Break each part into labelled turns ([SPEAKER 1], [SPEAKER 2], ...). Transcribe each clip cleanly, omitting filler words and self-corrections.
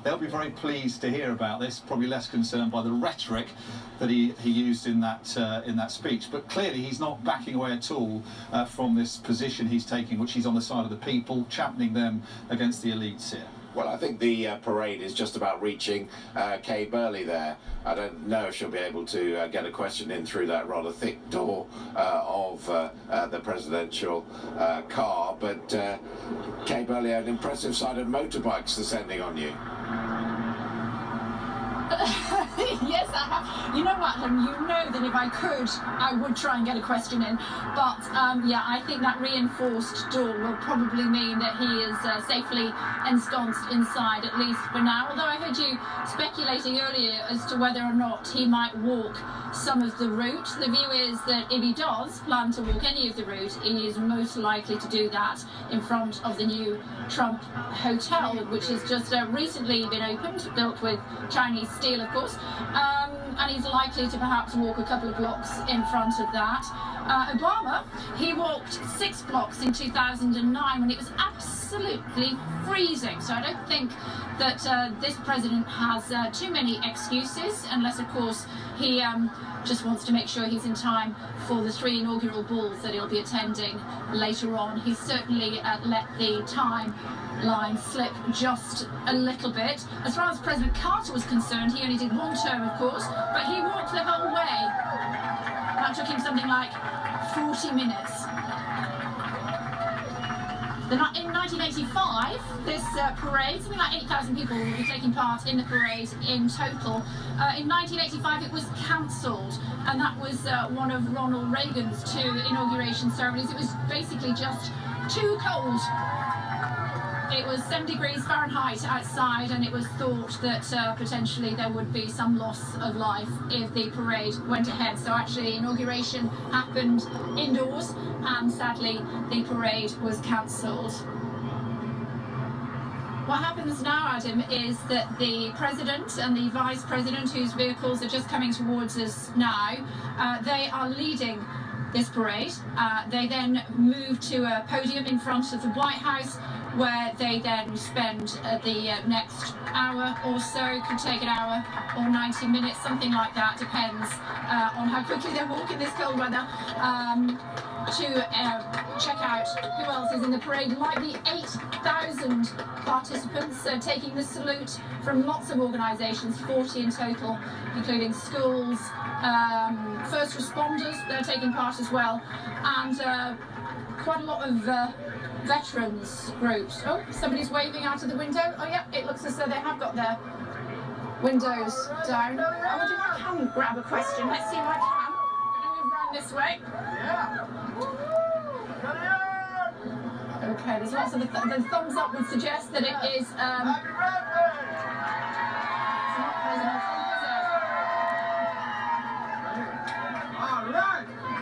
[SPEAKER 1] they'll be very pleased to hear about this, probably less concerned by the rhetoric that he used in that speech. But clearly he's not backing away at all from this position he's taking, which he's on the side of the people, championing them against the elites here.
[SPEAKER 2] Well, I think the parade is just about reaching Kay Burley there. I don't know if she'll be able to get a question in through that rather thick door of the presidential car, but Kay Burley, an impressive sight of motorbikes descending on you.
[SPEAKER 3] Yes, I have. You know what, you know that if I could, I would try and get a question in. But, yeah, I think that reinforced door will probably mean that he is safely ensconced inside, at least for now. Although I heard you speculating earlier as to whether or not he might walk some of the route. The view is that if he does plan to walk any of the route, he is most likely to do that in front of the new Trump Hotel, which has just recently been opened, built with Chinese steel, of course, and he's likely to perhaps walk a couple of blocks in front of that. Obama, he walked 6 blocks in 2009 when it was absolutely freezing, so I don't think that this president has too many excuses, unless of course he just wants to make sure he's in time for the 3 inaugural balls that he'll be attending later on. He's certainly let the timeline slip just a little bit. As far as President Carter was concerned, he only did 1 term, of course, but he walked the whole way. That took him something like 40 minutes. In 1985, this parade, something like 8,000 people will be taking part in the parade in total. In 1985, it was cancelled, and that was one of Ronald Reagan's 2 inauguration ceremonies. It was basically just too cold. It was 7 degrees Fahrenheit outside, and it was thought that potentially there would be some loss of life if the parade went ahead. So actually, inauguration happened indoors, and sadly, the parade was cancelled. What happens now, Adam, is that the president and the vice president, whose vehicles are just coming towards us now, they are leading this parade. They then move to a podium in front of the White House, where they then spend the next hour or so, could take an hour or 90 minutes, something like that, depends on how quickly they walk in this cold weather, to check out who else is in the parade, like the 8,000 participants taking the salute from lots of organisations, 40 in total, including schools, first responders, they're taking part as well, and quite a lot of veterans groups. Oh, somebody's waving out of the window. Oh yeah, it looks as though they have got their windows down. I wonder if I can grab a question. Let's see if I can. I'm going to move around this way. Okay, there's lots of the thumbs up would suggest that it is it's not President Trump, is it?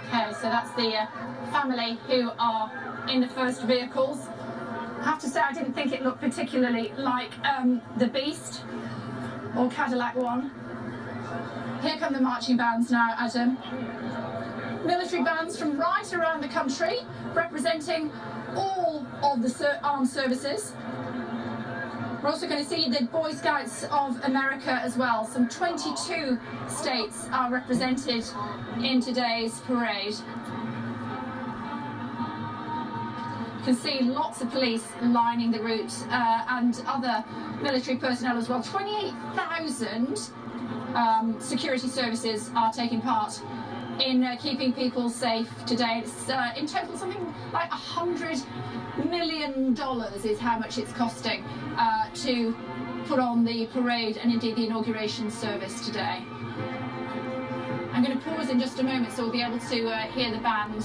[SPEAKER 3] Okay, so that's the family who are in the first vehicles. I have to say, I didn't think it looked particularly like the Beast or Cadillac One. Here come the marching bands now, Adam. Military bands from right around the country, representing all of the armed services. We're also going to see the Boy Scouts of America as well. Some 22 states are represented in today's parade. You can see lots of police lining the route and other military personnel as well. 28,000 security services are taking part in keeping people safe today. It's in total something like $100 million is how much it's costing to put on the parade and indeed the inauguration service today. I'm going to pause in just a moment so we'll be able to hear the band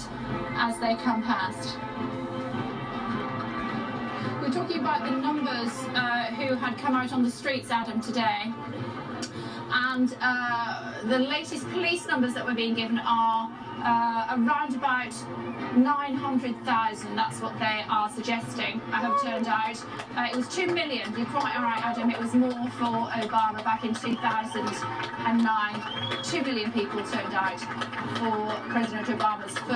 [SPEAKER 3] as they come past. We're talking about the numbers who had come out on the streets, Adam, today. And the latest police numbers that were being given are around about 900,000. That's what they are suggesting have turned out. It was 2 million. You're quite all right, Adam. It was more for Obama back in 2009. 2 million people turned out for President Obama's first